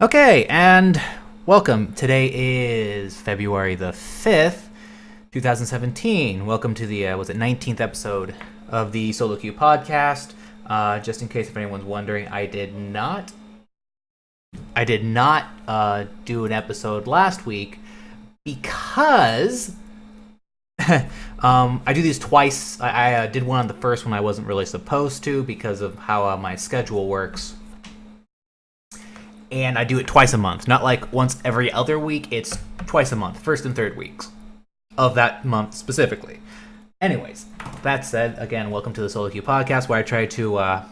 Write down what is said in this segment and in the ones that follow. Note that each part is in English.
Okay, and welcome. Today is February the 5th, 2017. Welcome to the, was it 19th episode of the soloQue podcast. Just in case if anyone's wondering, I did not do an episode last week because I do these twice. I did one on the first one I wasn't really supposed to because of how my schedule works. And I do it twice a month, not like once every other week. It's twice a month, first and third weeks of that month specifically. Anyways, that said, again, welcome to the soloQue podcast, where I try to,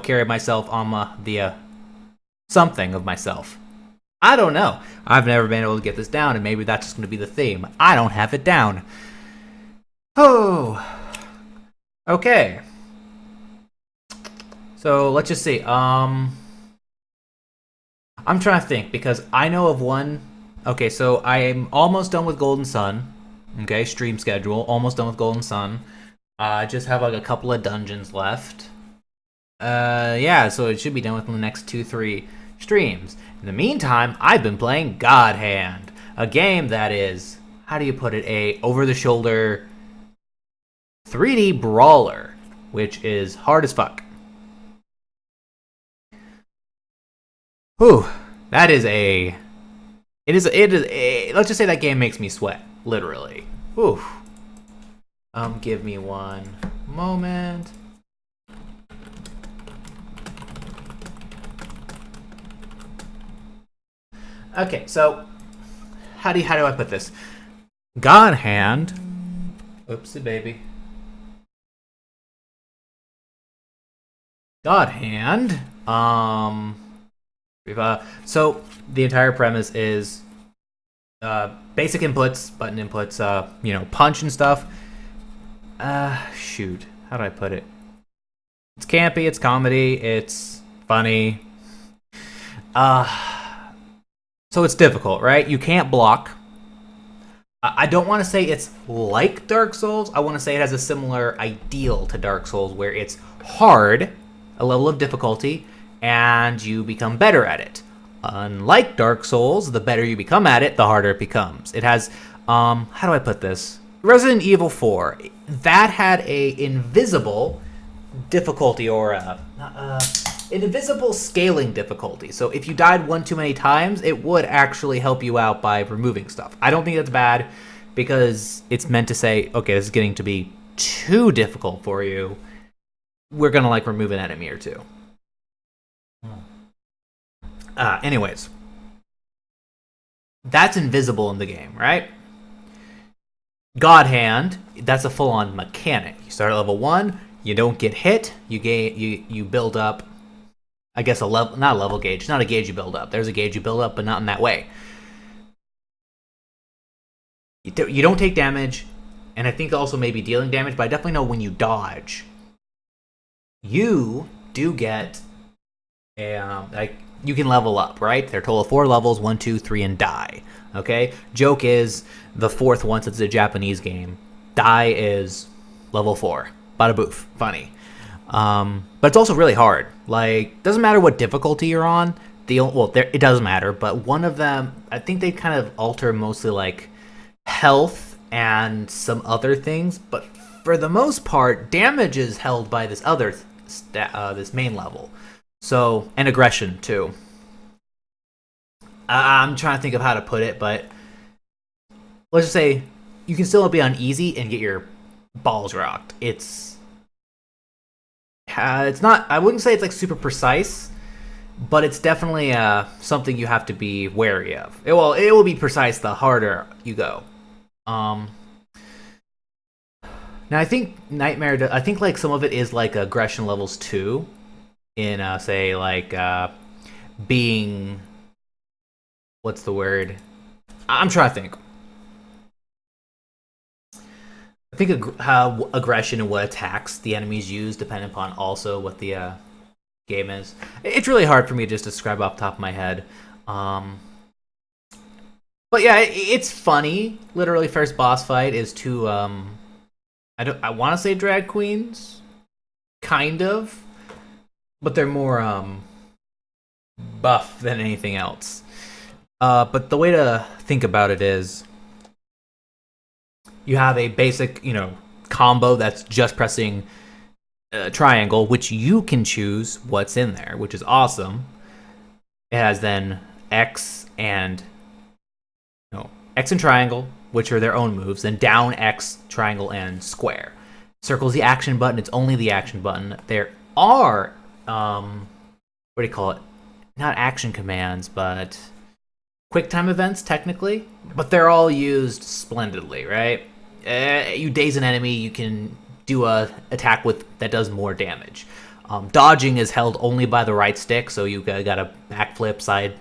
carry myself on the something of myself. I don't know. I've never been able to get this down, and maybe that's just going to be the theme. I don't have it down. Oh, okay. So let's just see. I'm trying to think because I know of one. Okay, so I'm almost done with Golden Sun. Okay, stream schedule. Almost done with Golden Sun. I just have like a couple of dungeons left. Yeah, so it should be done within the next 2-3 streams. In the meantime, I've been playing God Hand, a game that is, how do you put it, a over-the-shoulder 3D brawler, which is hard as fuck. Whew, that is a... It is a... Let's just say that game makes me sweat, literally. Whew. Give me one moment. Okay, so... How do I put this? God Hand... Oopsie baby. God Hand... So the entire premise is basic inputs, button inputs, punch and stuff. Shoot, how do I put it? It's campy, it's comedy, it's funny. So it's difficult, right? You can't block. I don't want to say it's like Dark Souls. I want to say it has a similar ideal to Dark Souls, where it's hard, a level of difficulty, and you become better at it. Unlike Dark Souls, the better you become at it, the harder it becomes. It has, how do I put this? Resident Evil 4, that had a invisible difficulty, or an invisible scaling difficulty. So if you died one too many times, it would actually help you out by removing stuff. I don't think that's bad, because it's meant to say, okay, this is getting to be too difficult for you. We're gonna remove an enemy or two. Anyways, that's invisible in the game, right? God Hand, that's a full-on mechanic. You start at level 1, you don't get hit, you build up, I guess not a level gauge, not a gauge you build up. There's a gauge you build up, but not in that way. You don't take damage, and I think also maybe dealing damage, but I definitely know when you dodge, you do get you can level up, right? There are a total of 4 levels, 1, 2, 3, and die. Okay? Joke is the 4th one, since it's a Japanese game. Die is level 4. Bada boof. Funny. But it's also really hard. Doesn't matter what difficulty you're on. It does matter, but one of them, I think they kind of alter mostly health and some other things, but for the most part, damage is held by this other this main level. So, and aggression, too. I'm trying to think of how to put it, but let's just say you can still be on easy and get your balls rocked. It's not, I wouldn't say it's super precise, but it's definitely something you have to be wary of. It will be precise the harder you go. Now I think I think some of it is aggression levels 2. In being, what's the word? I'm trying to think. I think how aggression and what attacks the enemies use depend upon also what the game is. It's really hard for me to just describe off the top of my head. But yeah, it's funny. Literally, first boss fight is two. I want to say drag queens, kind of. But they're more buff than anything else. But the way to think about it is you have a basic, combo that's just pressing triangle, which you can choose what's in there, which is awesome. It has then X and X and triangle, which are their own moves, then down, X, triangle, and square. Circle's the action button. It's only the action button. There are what do you call it? Not action commands, but quick time events technically, but they're all used splendidly, right? You daze an enemy, you can do a attack that does more damage. Dodging is held only by the right stick, so you got a backflip, side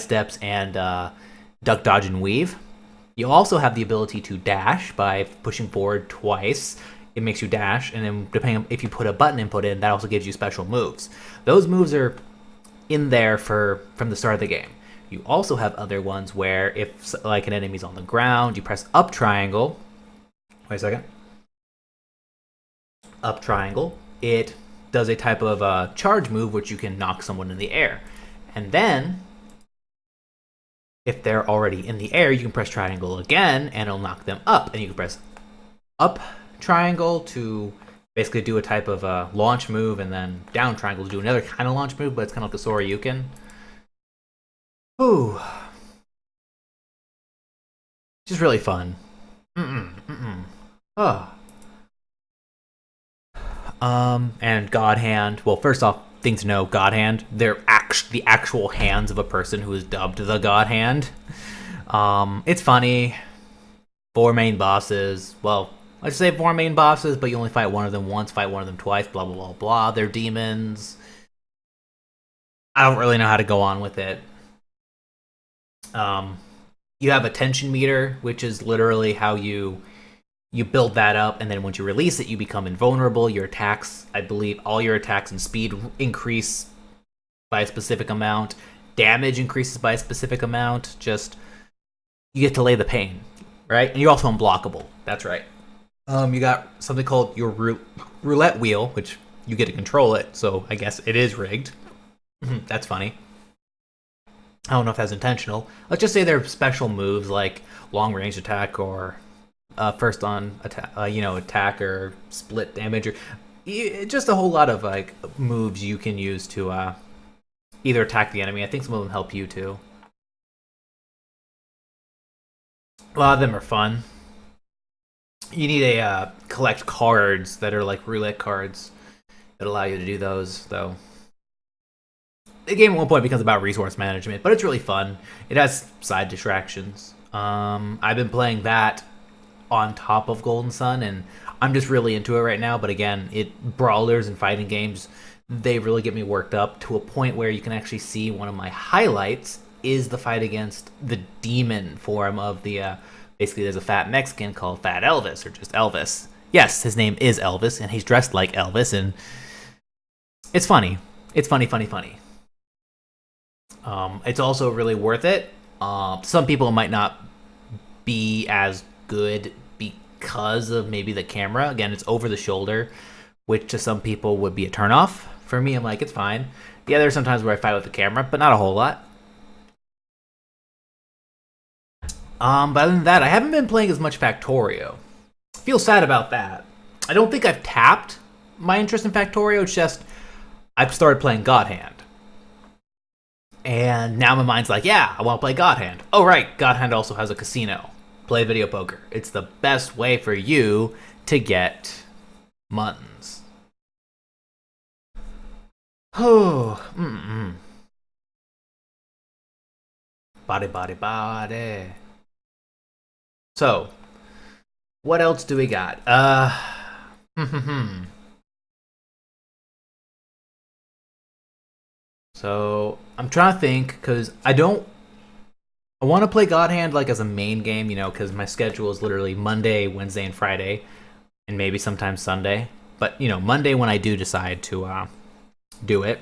steps, and duck, dodge, and weave. You also have the ability to dash by pushing forward twice. It makes you dash, and then depending on if you put a button input in, that also gives you special moves. Those moves are in there from the start of the game. You also have other ones where if like an enemy's on the ground, you press up triangle. Wait a second. Up triangle. It does a type of charge move which you can knock someone in the air. And then, if they're already in the air, you can press triangle again and it'll knock them up. And you can press up triangle to basically do a type of launch move, and then down triangle to do another kind of launch move, but it's kind of like the Soryuken. Ooh. Just really fun. Oh. And God Hand. Well, first off, thing to know, God Hand, they're the actual hands of a person who is dubbed the God Hand. It's funny. 4 main bosses. Well, let's say 4 main bosses, but you only fight one of them once, fight one of them twice, blah, blah, blah, blah. They're demons. I don't really know how to go on with it. You have a tension meter, which is literally how you build that up, and then once you release it, you become invulnerable. Your attacks, I believe, all your attacks and speed increase by a specific amount. Damage increases by a specific amount. Just, you get to lay the pain, right? And you're also unblockable. That's right. You got something called your roulette wheel, which you get to control it, so I guess it is rigged. That's funny. I don't know if that's intentional. Let's just say there are special moves like long range attack or first on attack, attack or split damage, or just a whole lot of like moves you can use to either attack the enemy. I think some of them help you too. A lot of them are fun. You need a collect cards that are like roulette cards that allow you to do those, though. The game at one point becomes about resource management, but it's really fun. It has side distractions. I've been playing that on top of Golden Sun, and I'm just really into it right now. But again, brawlers and fighting games, they really get me worked up to a point where you can actually see one of my highlights is the fight against the demon form of the basically there's a fat Mexican called Fat Elvis, or just Elvis. Yes, his name is Elvis, and he's dressed like Elvis, and it's funny. It's funny. It's also really worth it. Some people might not be as good because of maybe the camera. Again, it's over the shoulder, which to some people would be a turnoff. For me, I'm like, it's fine. Yeah, there's sometimes where I fight with the camera, but not a whole lot. But other than that, I haven't been playing as much Factorio. I feel sad about that. I don't think I've tapped my interest in Factorio. It's just I've started playing God Hand. And now my mind's like, yeah, I want to play God Hand. Oh, right, God Hand also has a casino. Play video poker. It's the best way for you to get muttons. Oh, Body. So, what else do we got? So, I'm trying to think, because I want to play God Hand like as a main game, because my schedule is literally Monday, Wednesday, and Friday, and maybe sometimes Sunday. But, Monday when I do decide to do it,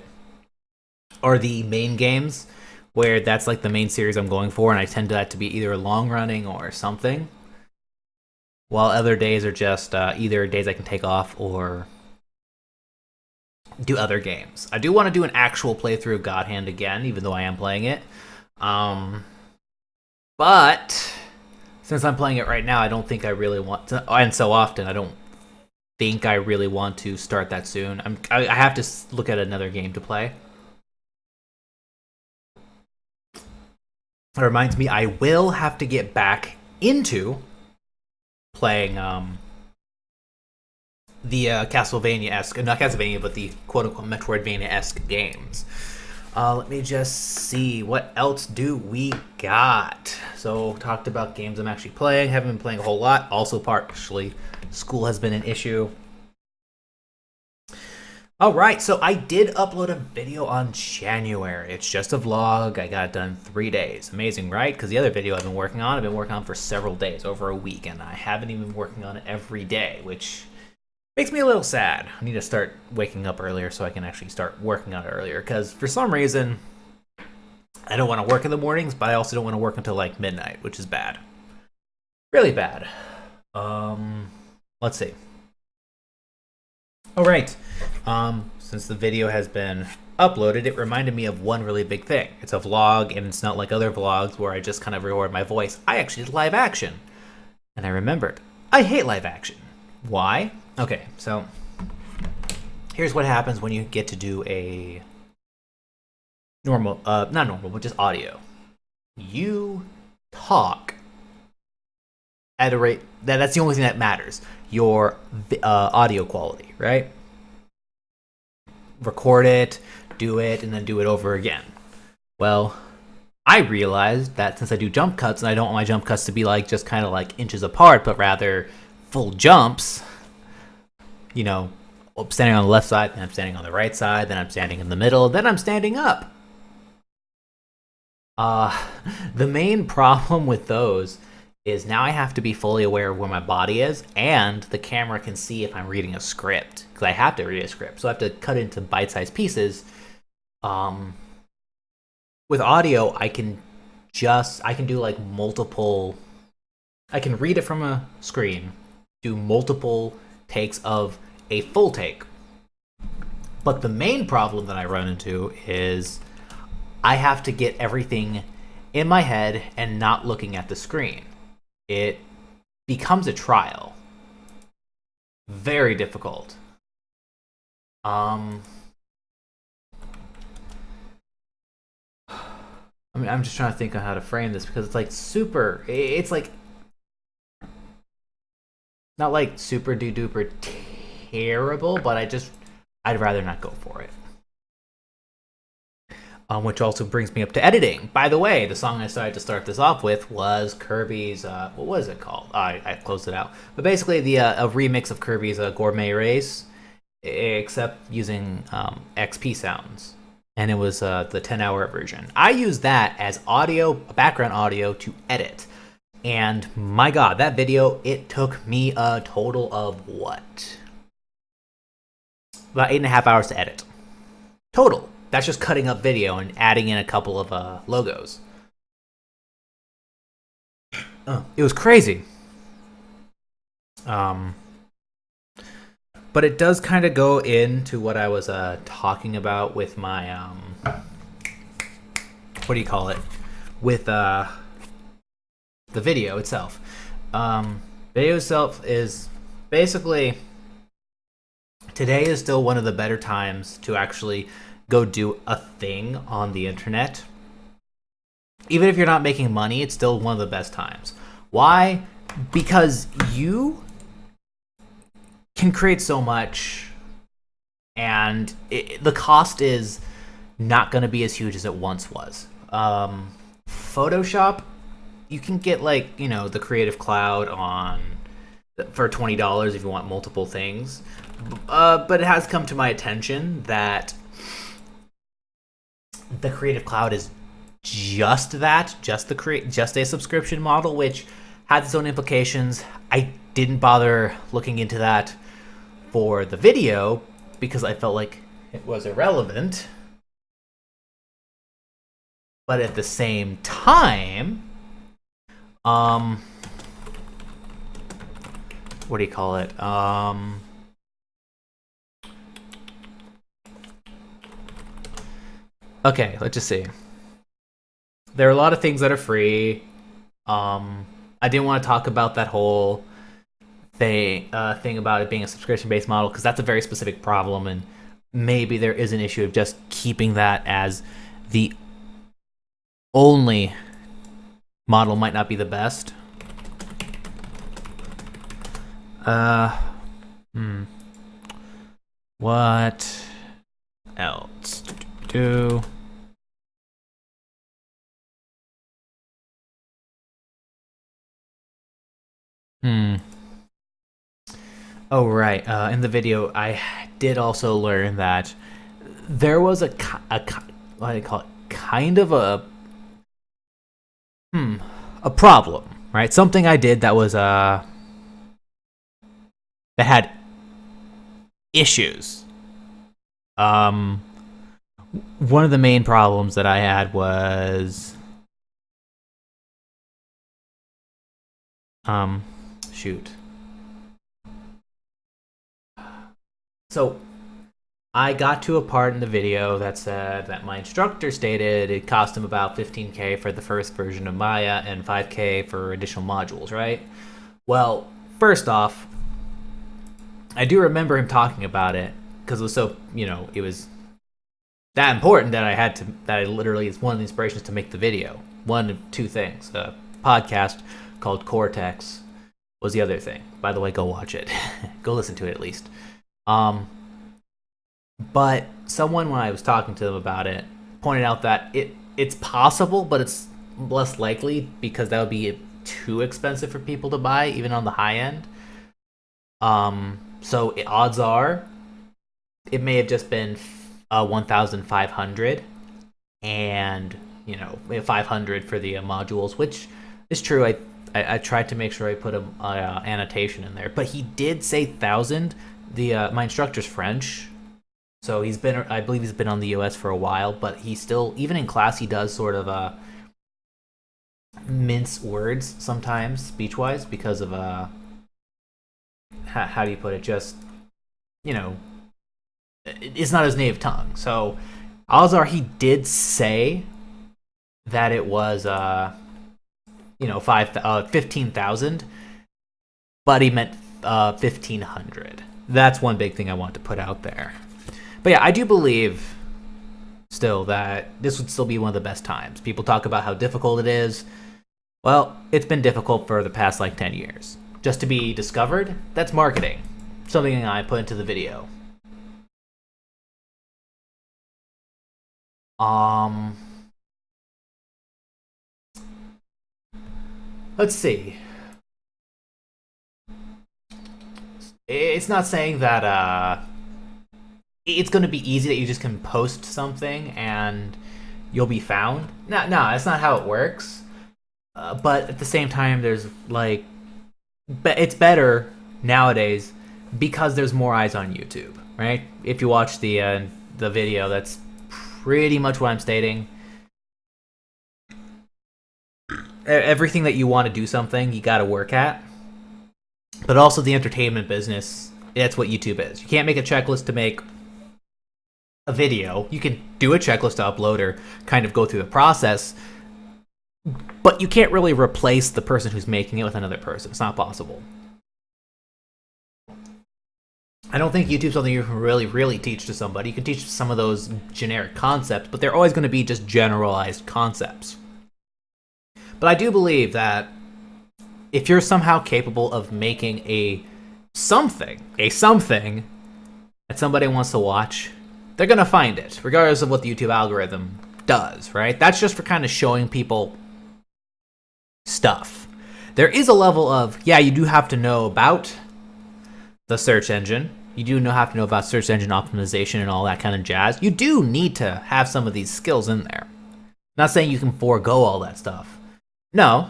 are the main games, where that's like the main series I'm going for, and I tend that to be either long running or something. While other days are just either days I can take off or do other games. I do want to do an actual playthrough of God Hand again, even though I am playing it. But since I'm playing it right now, I don't think I really want to, and so often, I don't think I really want to start that soon. I have to look at another game to play. It reminds me, I will have to get back into playing the Castlevania-esque, not Castlevania, but the quote-unquote Metroidvania-esque games. Let me just see, what else do we got? So, talked about games I'm actually playing. Haven't been playing a whole lot. Also, partially, school has been an issue. Alright, so I did upload a video on January. It's just a vlog. I got it done in 3 days. Amazing, right? Because the other video I've been working on for several days, over a week, and I haven't even been working on it every day, which makes me a little sad. I need to start waking up earlier so I can actually start working on it earlier, because for some reason, I don't want to work in the mornings, but I also don't want to work until like midnight, which is bad. Really bad. Let's see. Alright, since the video has been uploaded, it reminded me of one really big thing. It's a vlog, and it's not like other vlogs where I just kind of record my voice. I actually did live action. And I remembered, I hate live action. Why? Okay, so here's what happens when you get to do a normal, not normal, but just audio. You talk at a rate, that's the only thing that matters. Your audio quality, right? Record it, do it, and then do it over again. Well, I realized that since I do jump cuts, and I don't want my jump cuts to be like just kind of like inches apart, but rather full jumps, you know, I'm standing on the left side, then I'm standing on the right side, then I'm standing in the middle, then I'm standing up. The main problem with those is now I have to be fully aware of where my body is, and the camera can see if I'm reading a script, because I have to read a script, so I have to cut it into bite-sized pieces. With audio, I can do like multiple, I can read it from a screen, do multiple takes of a full take. But the main problem that I run into is I have to get everything in my head and not looking at the screen. It becomes a trial. Very difficult. I mean, I'm just trying to think on how to frame this, because it's like super, it's like not like super duper terrible, but I'd rather not go for it. Which also brings me up to editing. By the way, the song I decided to start this off with was Kirby's, what was it called? I closed it out. But basically, a remix of Kirby's Gourmet Race, except using XP sounds. And it was the 10-hour version. I used that as audio, background audio, to edit. And my god, that video, it took me a total of what? About 8.5 hours to edit. Total. That's just cutting up video and adding in a couple of logos. It was crazy. But it does kind of go into what I was talking about with my what do you call it? With the video itself. Video itself is basically, today is still one of the better times to actually go do a thing on the internet. Even if you're not making money, it's still one of the best times. Why? Because you can create so much, and the cost is not going to be as huge as it once was. Photoshop, you can get like, the Creative Cloud for $20 if you want multiple things. But it has come to my attention that the Creative Cloud is just that, just a subscription model, which has its own implications. I didn't bother looking into that for the video because I felt like it was irrelevant. But at the same time, what do you call it? Okay, let's just see. There are a lot of things that are free. I didn't want to talk about that whole thing about it being a subscription-based model because that's a very specific problem, and maybe there is an issue of just keeping that as the only model might not be the best. What else do? Oh, right. In the video, I did also learn that there was a what do you call it? Kind of a problem, right? Something I did that was that had issues. One of the main problems that I had was shoot. So I got to a part in the video that said that my instructor stated it cost him about $15K for the first version of Maya and $5K for additional modules, right? Well, first off, I do remember him talking about it because it was so, it was that important that I literally, it's one of the inspirations to make the video. One of two things. A podcast called Cortex was the other thing. By the way, go watch it. Go listen to it at least. But someone, when I was talking to them about it, pointed out that it's possible, but it's less likely because that would be too expensive for people to buy, even on the high end. So odds are it may have just been 1,500 and 500 for the modules, which is true. I tried to make sure I put an annotation in there, but he did say 1,000. My instructor's French, so I believe he's been on the US for a while, but he still, even in class, he does sort of mince words sometimes speech-wise because of how do you put it? Just it's not his native tongue. So odds are he did say that it was 15,000, but he meant 1,500. That's one big thing I want to put out there. But yeah, I do believe still that this would still be one of the best times. People talk about how difficult it is. Well, it's been difficult for the past 10 years. Just to be discovered, that's marketing. Something I put into the video. Let's see. It's not saying that it's going to be easy that you just can post something and you'll be found. No, that's not how it works. But at the same time, there's it's better nowadays because there's more eyes on YouTube, right? If you watch the video, that's pretty much what I'm stating. Everything that you want to do something, you got to work at. But also the entertainment business, that's what YouTube is. You can't make a checklist to make a video. You can do a checklist to upload or kind of go through the process, but you can't really replace the person who's making it with another person. It's not possible. I don't think YouTube's something you can really teach to somebody. You can teach some of those generic concepts, but they're always going to be just generalized concepts. But I do believe that if you're somehow capable of making a something that somebody wants to watch, they're going to find it, regardless of what the YouTube algorithm does, right? That's just for kind of showing people stuff. There is a level of, you do have to know about the search engine. You do have to know about search engine optimization and all that kind of jazz. You do need to have some of these skills in there. Not saying you can forego all that stuff. No,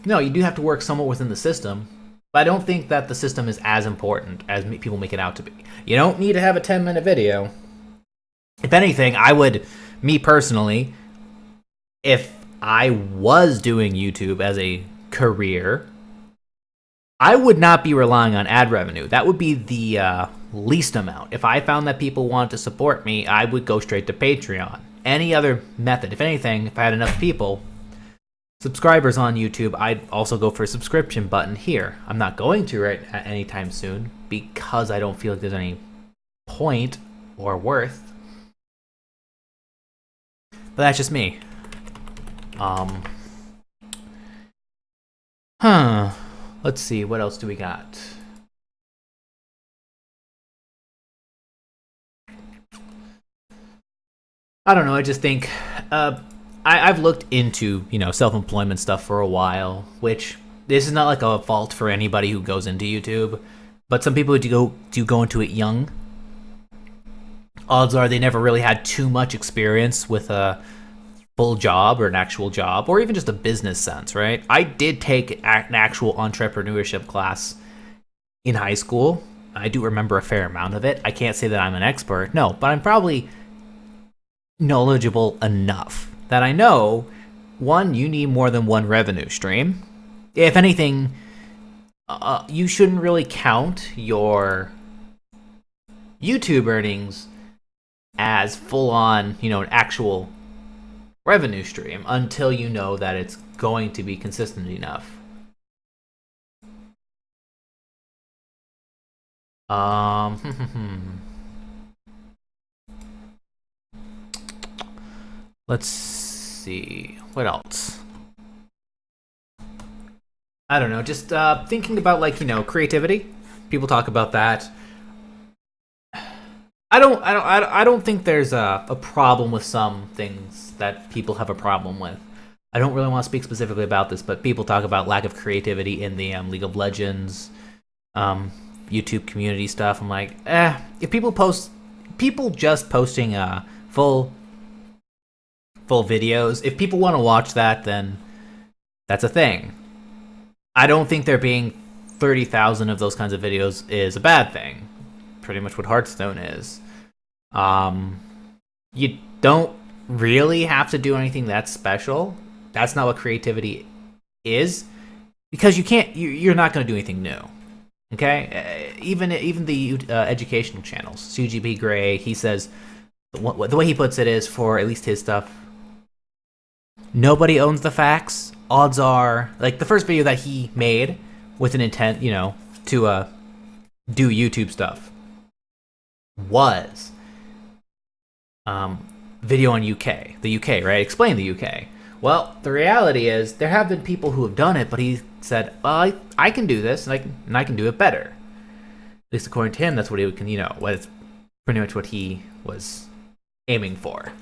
you do have to work somewhat within the system, but I don't think that the system is as important as people make it out to be. You don't need to have a 10-minute video. If anything, me personally, if I was doing YouTube as a career, I would not be relying on ad revenue. That would be the least amount. If I found that people wanted to support me, I would go straight to Patreon. any other method. If anything, if I had enough people, subscribers on YouTube, I'd also go for a subscription button here. I'm not going to right at anytime soon because I don't feel like there's any point or worth. But that's just me. Let's see, what else do we got? I don't know, I just think I've looked into, self-employment stuff for a while, which this is not like a fault for anybody who goes into YouTube, but some people do go into it young. Odds are they never really had too much experience with a full job or an actual job, or even just a business sense, right? I did take an actual entrepreneurship class in high school. I do remember a fair amount of it. I can't say that I'm an expert, no, but I'm probably knowledgeable enough that I know, one, you need more than one revenue stream. If anything, you shouldn't really count your YouTube earnings as full-on, an actual revenue stream until you know that it's going to be consistent enough. Let's see. What else? I don't know. Just thinking about creativity. People talk about that. I don't think there's a problem with some things that people have a problem with. I don't really want to speak specifically about this, but people talk about lack of creativity in the League of Legends, YouTube community stuff. I'm like, if people just posting full videos, if people want to watch that, then that's a thing. I don't think there being 30,000 of those kinds of videos is a bad thing. Pretty much what Hearthstone is. You don't really have to do anything that's special. That's not what creativity is, because you're not going to do anything new. Okay, even the educational channels, CGP Grey, he says the way he puts it is, for at least his stuff, nobody owns the facts. Odds are, like the first video that he made with an intent, to do YouTube stuff was video on the UK, right? Explain the UK. Well, the reality is there have been people who have done it, but he said, I can do this, and I can do it better. At least according to him, that's what he can, what it's pretty much what he was aiming for.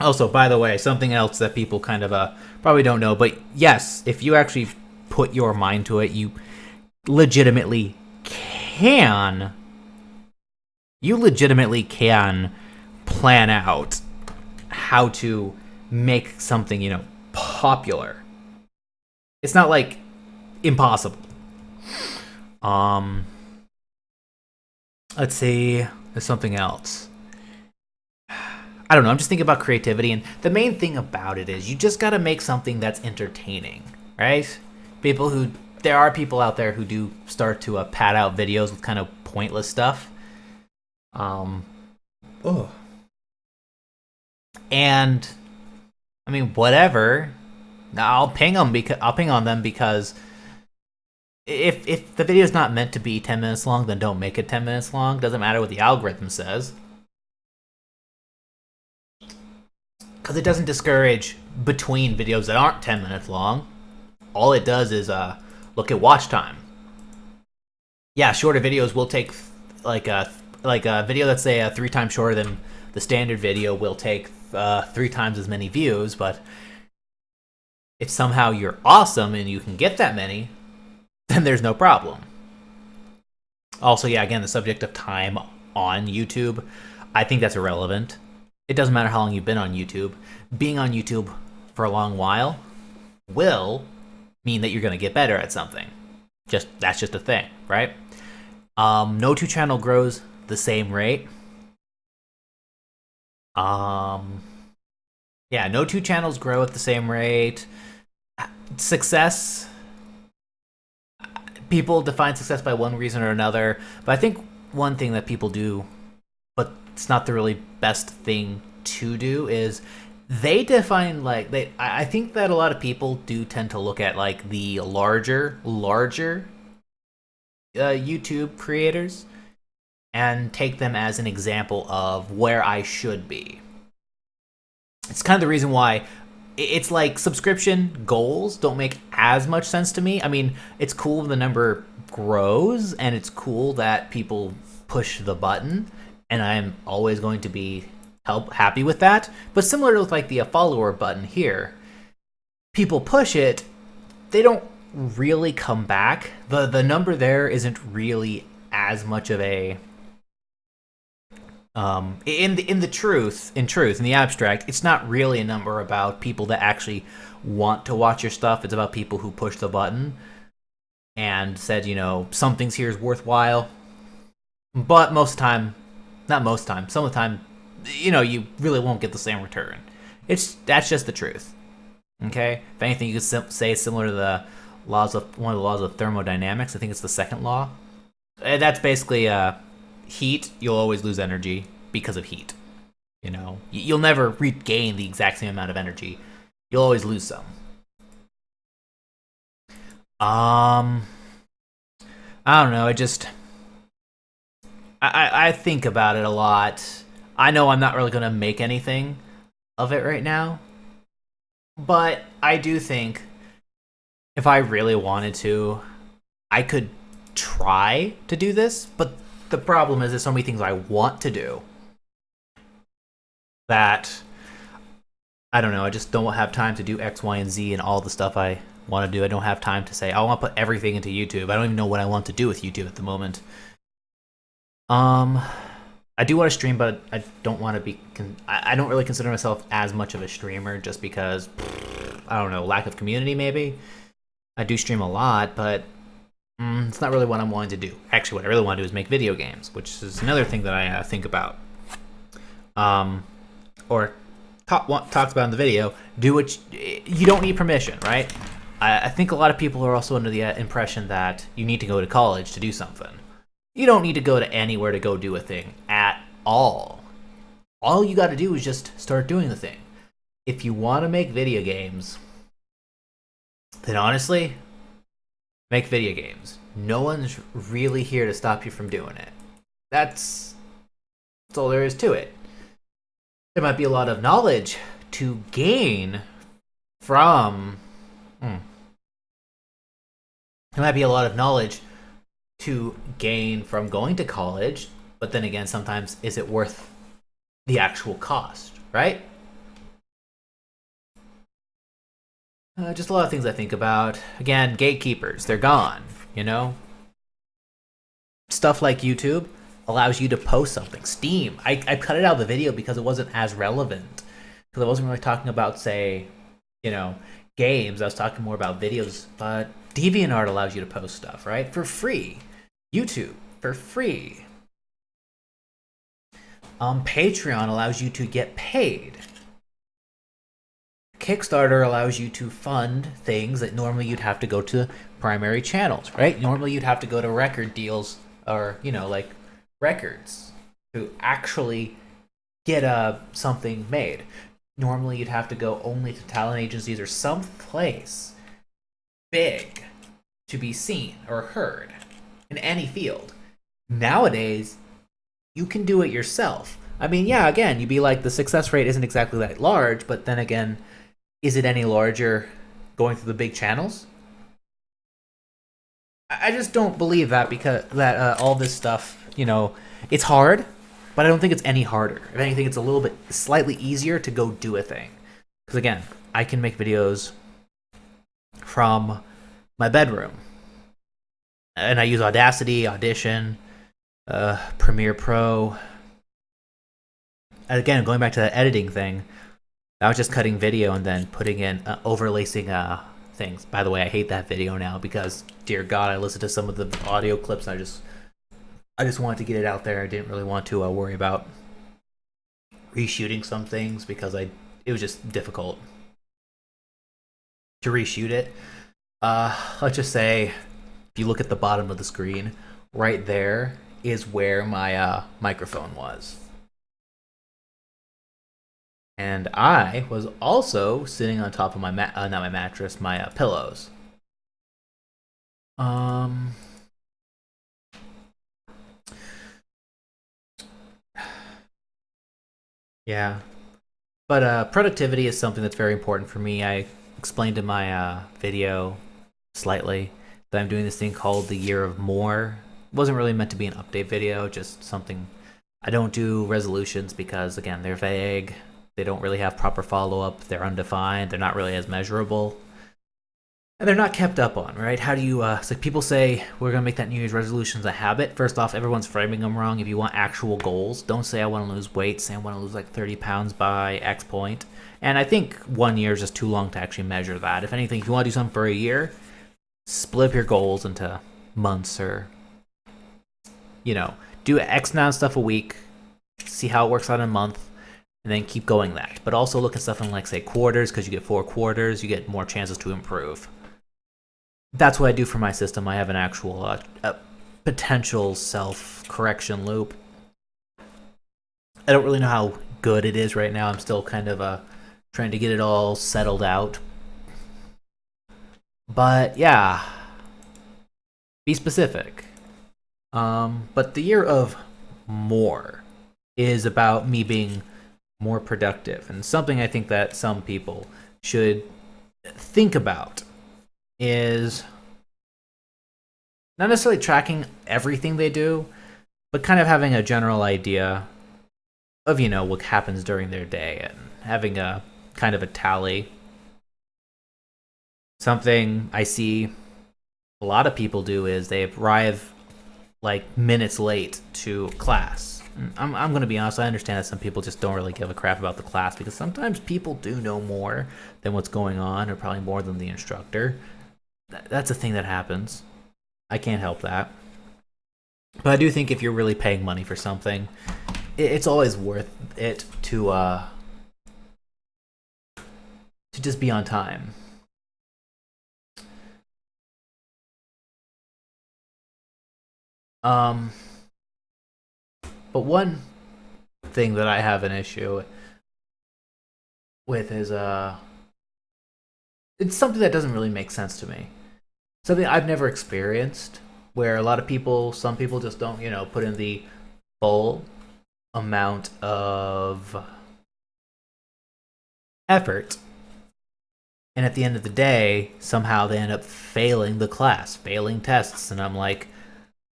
Also, by the way, something else that people kind of probably don't know, but yes, if you actually put your mind to it, you legitimately can plan out how to make something, popular. It's not like impossible. Let's see, there's something else. I don't know, I'm just thinking about creativity, and the main thing about it is you just gotta make something that's entertaining, right? There are people out there who do start to pad out videos with kind of pointless stuff. And I mean, whatever. I'll ping on them because if the video's not meant to be 10 minutes long, then don't make it 10 minutes long. Doesn't matter what the algorithm says, because it doesn't discourage between videos that aren't 10 minutes long. All it does is look at watch time. Yeah, shorter videos will take like a video that's say 3 times shorter than the standard video will take 3 times as many views, but if somehow you're awesome and you can get that many, then there's no problem. Also, yeah, again, the subject of time on YouTube, I think that's irrelevant. It doesn't matter how long you've been on YouTube. Being on YouTube for a long while will mean that you're going to get better at something. That's just a thing, right? No two channel grows the same rate. Yeah, no two channels grow at the same rate. Success, people define success by one reason or another, but I think one thing that people do, but it's not the really best thing to do is they define like I think that a lot of people do tend to look at like the larger YouTube creators and take them as an example of where I should be. It's kind of the reason why it's like subscription goals don't make as much sense to me. I mean, it's cool when the number grows and it's cool that people push the button, and I'm always going to be happy with that. But similar to like the follower button here, people push it, they don't really come back. The number there isn't really as much of a in the abstract, it's not really a number about people that actually want to watch your stuff. It's about people who push the button and said, something's here is worthwhile. But most of the time, not most of the time, some of the time, you really won't get the same return. That's just the truth. Okay? If anything, you could say it's similar to the one of the laws of thermodynamics. I think it's the second law. That's basically heat. You'll always lose energy because of heat. You'll never regain the exact same amount of energy. You'll always lose some. I don't know. I think about it a lot. I know I'm not really going to make anything of it right now, but I do think if I really wanted to, I could try to do this, but the problem is there's so many things I want to do that I don't know, I just don't have time to do X, Y, and Z and all the stuff I want to do. I don't have time to say, I want to put everything into YouTube. I don't even know what I want to do with YouTube at the moment. I do want to stream, but I don't want to be. I don't really consider myself as much of a streamer just because, I don't know, lack of community maybe. I do stream a lot, but it's not really what I'm wanting to do. Actually, what I really want to do is make video games, which is another thing that I think about. Or talked about in the video. Do what you don't need permission, right? I think a lot of people are also under the impression that you need to go to college to do something. You don't need to go to anywhere to go do a thing at all. All you got to do is just start doing the thing. If you want to make video games, then honestly, make video games. No one's really here to stop you from doing it. That's all there is to it. There might be a lot of knowledge to gain from... There might be a lot of knowledge to gain from going to college, but then again, sometimes is it worth the actual cost, right? Just a lot of things I think about. Again, gatekeepers, they're gone, Stuff like YouTube allows you to post something. Steam, I cut it out of the video because it wasn't as relevant. Because I wasn't really talking about, say, games. I was talking more about videos, but DeviantArt allows you to post stuff, right? For free. YouTube, for free. Patreon allows you to get paid. Kickstarter allows you to fund things that normally you'd have to go to primary channels, right? Normally you'd have to go to record deals or, like records to actually get something made. Normally you'd have to go only to talent agencies or some place big to be seen or heard in any field. Nowadays, you can do it yourself. I mean, yeah, again, you'd be like, the success rate isn't exactly that large, but then again, is it any larger going through the big channels? I just don't believe that because all this stuff, it's hard, but I don't think it's any harder. If anything, it's a little bit slightly easier to go do a thing. Because again, I can make videos from my bedroom. And I use Audacity, Audition, Premiere Pro. Again, going back to that editing thing, I was just cutting video and then putting in, overlacing things. By the way, I hate that video now because, dear God, I listened to some of the audio clips and I just wanted to get it out there. I didn't really want to worry about reshooting some things because it was just difficult to reshoot it. Let's just say, if you look at the bottom of the screen, right there is where my microphone was. And I was also sitting on top of my not my mattress, my pillows. Um, yeah, but productivity is something that's very important for me. I explained in my video slightly that I'm doing this thing called the Year of More. It wasn't really meant to be an update video, just something. I don't do resolutions because, again, they're vague. They don't really have proper follow up. They're undefined. They're not really as measurable. And they're not kept up on, right? How do you, it's like people say, we're going to make that New Year's resolutions a habit. First off, everyone's framing them wrong. If you want actual goals, don't say I want to lose weight. Say I want to lose like 30 pounds by X point. And I think 1 year is just too long to actually measure that. If anything, if you want to do something for a year, split up your goals into months or, do X amount of stuff a week, see how it works out in a month, and then keep going that. But also look at stuff in, like, say, quarters, because you get 4 quarters, you get more chances to improve. That's what I do for my system. I have an actual potential self-correction loop. I don't really know how good it is right now. I'm still kind of trying to get it all settled out. But yeah, be specific. But the Year of More is about me being more productive, and something I think that some people should think about is not necessarily tracking everything they do, but kind of having a general idea of, what happens during their day and having a kind of a tally. Something I see a lot of people do is they arrive like minutes late to class. I'm going to be honest, I understand that some people just don't really give a crap about the class because sometimes people do know more than what's going on, or probably more than the instructor. That's a thing that happens. I can't help that. But I do think if you're really paying money for something, it's always worth it to just be on time. But one thing that I have an issue with is it's something that doesn't really make sense to me. Something I've never experienced, where a lot of people, some people just don't, put in the full amount of effort, and at the end of the day, somehow they end up failing the class, failing tests, and I'm like,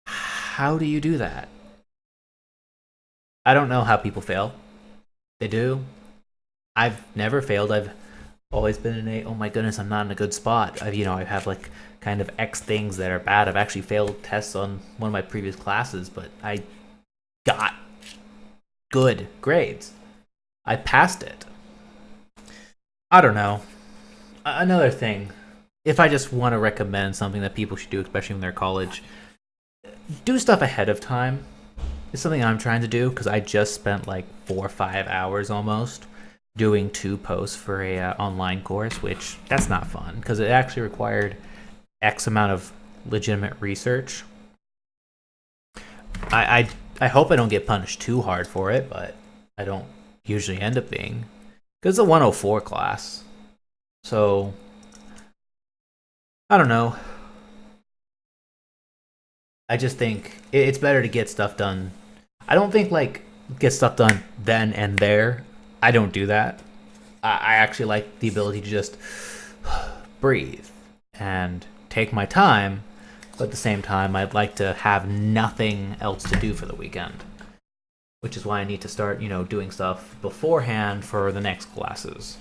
how do you do that? I don't know how people fail. They do. I've never failed. I've always been in a, oh my goodness, I'm not in a good spot. I have like kind of X things that are bad. I've actually failed tests on one of my previous classes, but I got good grades. I passed it. I don't know. Another thing, if I just want to recommend something that people should do, especially when they're college, do stuff ahead of time. It's something I'm trying to do because I just spent like 4 or 5 hours almost doing 2 posts for a online course, which that's not fun because it actually required X amount of legitimate research. I hope I don't get punished too hard for it, but I don't usually end up being, because it's a 104 class. So I don't know. I just think it's better to get stuff done. I don't think like get stuff done then and there. I don't do that. I actually like the ability to just breathe and take my time, but at the same time, I'd like to have nothing else to do for the weekend, which is why I need to start, doing stuff beforehand for the next classes.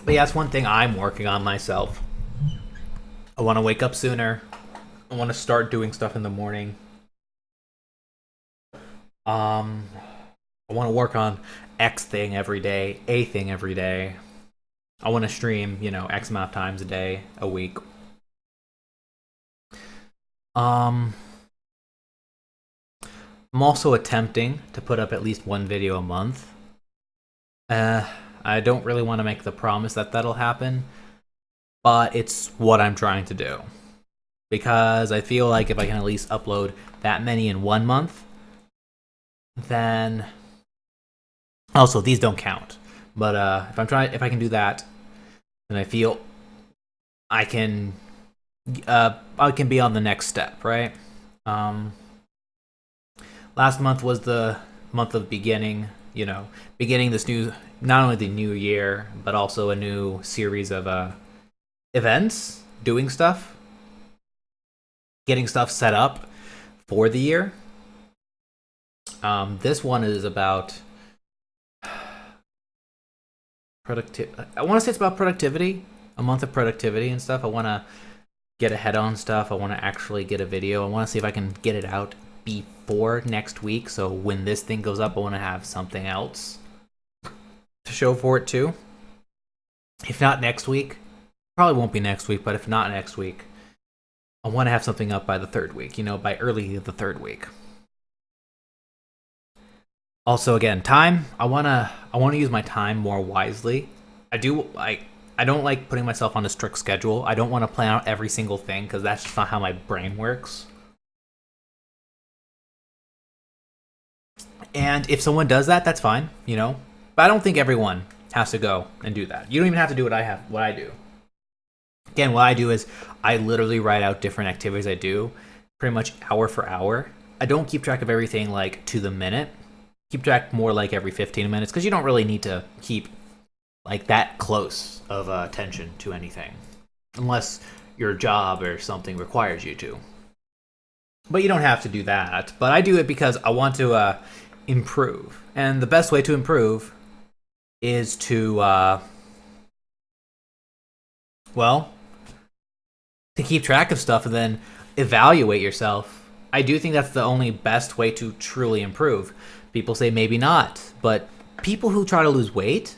But yeah, that's one thing I'm working on myself. I want to wake up sooner. I want to start doing stuff in the morning. I want to work on X thing every day, A thing every day. I want to stream, X amount of times a day, a week. I'm also attempting to put up at least 1 video a month. I don't really want to make the promise that that'll happen, but it's what I'm trying to do. Because I feel like if I can at least upload that many in 1 month, then also these don't count. But if I can do that, then I feel I can be on the next step, right? Um, Last month was the month of beginning this new, not only the new year, but also a new series of events, doing stuff, getting stuff set up for the year. This one is about I want to say it's about productivity, a month of productivity and stuff. I want to get ahead on stuff. I want to actually get a video. I want to see if I can get it out before next week. So when this thing goes up, I want to have something else to show for it too. If not next week, probably won't be next week, but if not next week, I want to have something up by the third week, by early the third week. Also, again, time. I wanna use my time more wisely. I don't like putting myself on a strict schedule. I don't want to plan out every single thing because that's just not how my brain works. And if someone does that, that's fine, But I don't think everyone has to go and do that. You don't even have to do what I do. Again, what I do is I literally write out different activities I do, pretty much hour for hour. I don't keep track of everything like to the minute. Keep track more like every 15 minutes because you don't really need to keep like that close of attention to anything unless your job or something requires you to. But you don't have to do that. But I do it because I want to improve. And the best way to improve is to, to keep track of stuff and then evaluate yourself. I do think that's the only best way to truly improve. People say maybe not, but people who try to lose weight,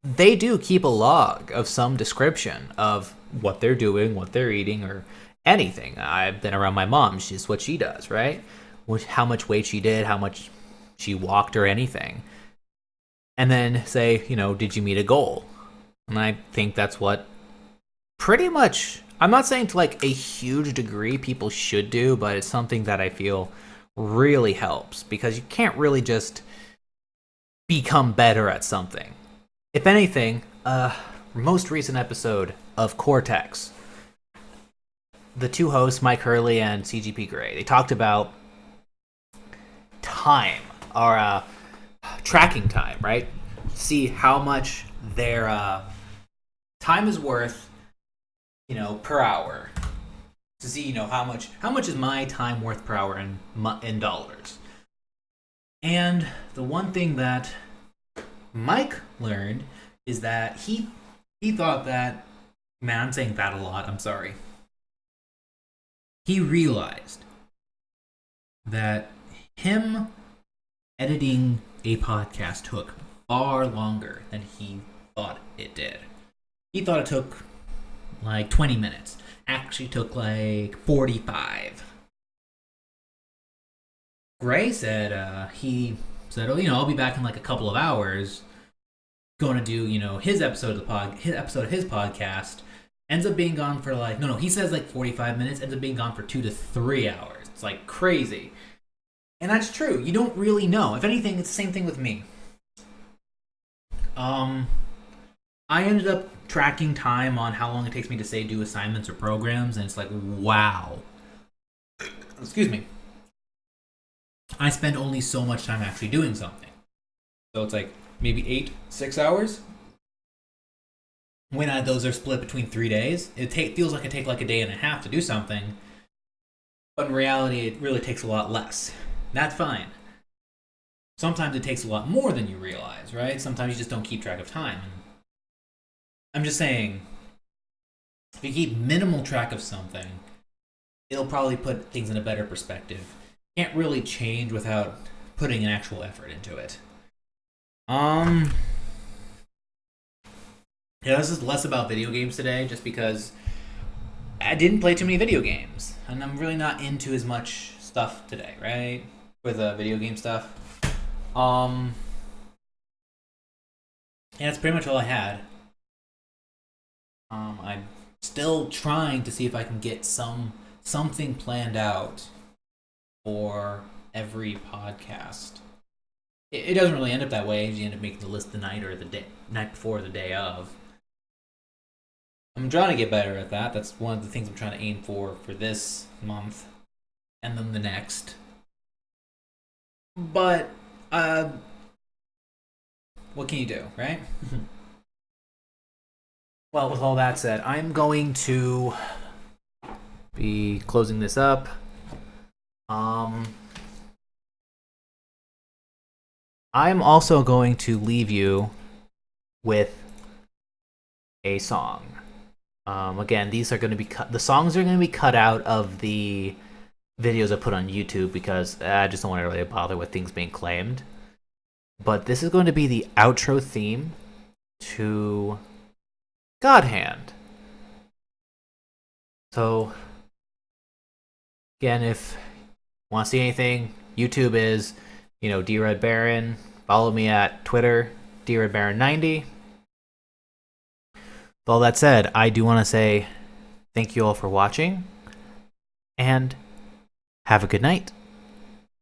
they do keep a log of some description of what they're doing, what they're eating, or anything. I've been around my mom. She's what she does, right? How much weight she did, how much she walked, or anything. And then say, did you meet a goal? And I think that's what pretty much, I'm not saying to like a huge degree people should do, but it's something that I feel really helps because you can't really just become better at something. If anything, most recent episode of Cortex, the two hosts, Mike Hurley and CGP Grey, they talked about time, or tracking time, right? See how much their time is worth, per hour. To see, how much is my time worth per hour in dollars. And the one thing that Mike learned is that he thought that, man, I'm saying that a lot, I'm sorry. He realized that him editing a podcast took far longer than he thought it did. He thought it took like 20 minutes. Actually took like 45. Gray said, I'll be back in like a couple of hours. Going to do, his episode of his podcast. Ends up being gone for like, he says like 45 minutes. Ends up being gone for 2 to 3 hours. It's like crazy. And that's true. You don't really know. If anything, it's the same thing with me. I ended up tracking time on how long it takes me to say do assignments or programs, and it's like, wow. Excuse me. I spend only so much time actually doing something. So it's like maybe 6 hours. When those are split between 3 days, it feels like it takes like a day and a half to do something. But in reality, it really takes a lot less. That's fine. Sometimes it takes a lot more than you realize, right? Sometimes you just don't keep track of time. I'm just saying, if you keep minimal track of something, it'll probably put things in a better perspective. Can't really change without putting an actual effort into it. This is less about video games today, just because I didn't play too many video games, and I'm really not into as much stuff today, right? With video game stuff. Yeah, that's pretty much all I had. I'm still trying to see if I can get something planned out for every podcast. It doesn't really end up that way. You end up making the list the night or the night before, or the day of. I'm trying to get better at that. That's one of the things I'm trying to aim for this month, and then the next. But what can you do, right? Well, with all that said, I'm going to be closing this up. I'm also going to leave you with a song. Again, these are going to be the songs are going to be cut out of the videos I put on YouTube because I just don't want to really bother with things being claimed. But this is going to be the outro theme to God Hand. So, again, if you want to see anything, YouTube is, D-Red Baron. Follow me at Twitter, DRedBaron90. With all that said, I do want to say thank you all for watching, and have a good night.